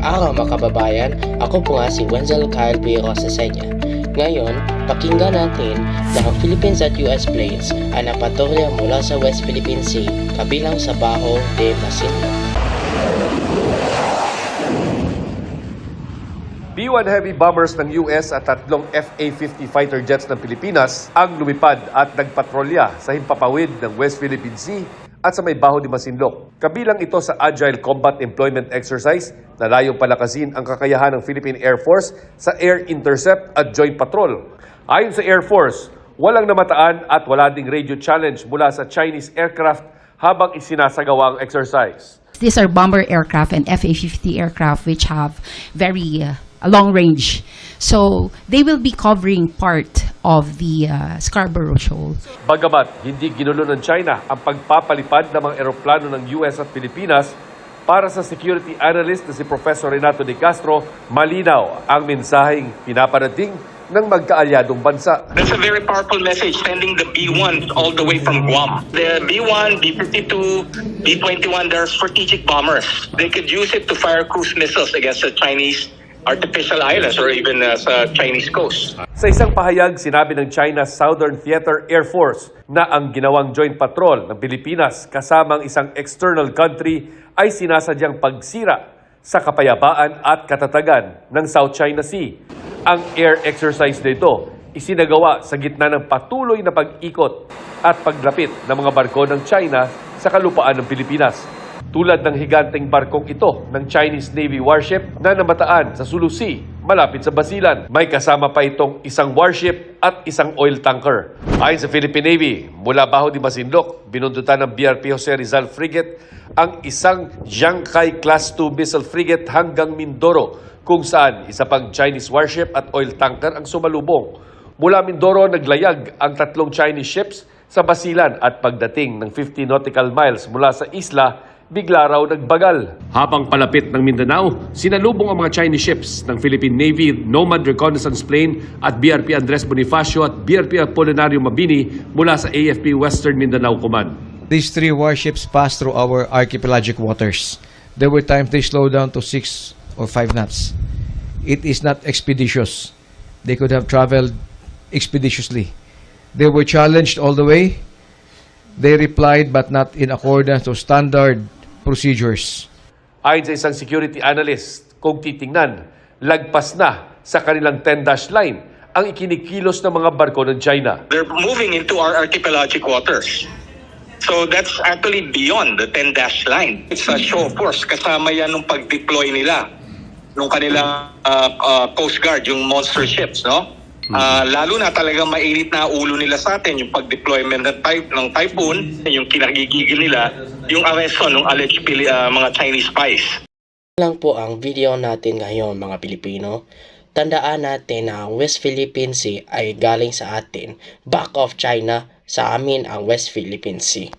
araw mga kababayan, ako po nga si Wenzel Kyle P. Rosasenya. Ngayon, pakinggan natin na ang Philippines at US planes ay napatrolya mula sa West Philippine Sea kabilang sa Bajo de Masinloc. B-1 heavy bombers ng US at tatlong FA-50 fighter jets ng Pilipinas ang lumipad at nagpatrolya sa himpapawid ng West Philippine Sea at sa may Bajo de Masinloc. Kabilang ito sa Agile Combat Employment Exercise na layong palakasin ang kakayahan ng Philippine Air Force sa air intercept at joint patrol. Ayon sa Air Force, walang namataan at wala ding radio challenge mula sa Chinese aircraft habang isinasagawa ang exercise. These are bomber aircraft and FA-50 aircraft which have very long range. So they will be covering part of the Scarborough Shoal. Bagamat hindi ginulo ng China ang pagpapalipad ng mga eroplano ng US at Pilipinas, para sa security analyst na si Professor Renato de Castro, malinaw ang mensaheng pinaparating ng magkaalyadong bansa. That's a very powerful message sending the B-1 all the way from Guam. The B-1, B-52, B-21, they're strategic bombers. They could use it to fire cruise missiles against the Chinese artificial islands or even sa Chinese coast. Sa isang pahayag, sinabi ng China's Southern Theater Air Force na ang ginawang joint patrol ng Pilipinas kasamang isang external country ay sinasadyang pagsira sa kapayapaan at katatagan ng South China Sea. Ang air exercise nito isinagawa sa gitna ng patuloy na pag-ikot at paglapit ng mga barko ng China sa kalupaan ng Pilipinas. Tulad ng higanteng barkong ito ng Chinese Navy warship na namataan sa Sulu Sea, malapit sa Basilan. May kasama pa itong isang warship at isang oil tanker. Ayon sa Philippine Navy, mula Bajo de Masinloc, binundutan ng BRP Jose Rizal Frigate ang isang Jiangkai Class 2 missile frigate hanggang Mindoro, kung saan isa pang Chinese warship at oil tanker ang sumalubong. Mula Mindoro, naglayag ang tatlong Chinese ships sa Basilan at pagdating ng 50 nautical miles mula sa isla, bigla raw nagbagal. Habang palapit ng Mindanao, sinalubong ang mga Chinese ships ng Philippine Navy Nomad Reconnaissance Plane at BRP Andres Bonifacio at BRP Apolinario Mabini mula sa AFP Western Mindanao Command. These three warships passed through our archipelagic waters. There were times they slowed down to 6 or 5 knots. It is not expeditious. They could have traveled expeditiously. They were challenged all the way. They replied but not in accordance to standard procedures. Ayon sa isang security analyst, kung titingnan, lagpas na sa kanilang 10-dash line ang ikinikilos ng mga barko ng China. They're moving into our archipelagic waters. So that's actually beyond the 10-dash line. It's a show of force. Kasama yan nung pag-deploy nila nung kanilang Coast Guard, yung monster ships, no? Lalo na talagang mainit na ulo nila sa atin, yung pag-deployment ng Typhoon, yung kinagigigil nila, yung arresto ng alleged mga Chinese spies. Lang po ang video natin ngayon mga Pilipino. Tandaan natin na ang West Philippine Sea ay galing sa atin. Back of China, sa amin ang West Philippine Sea.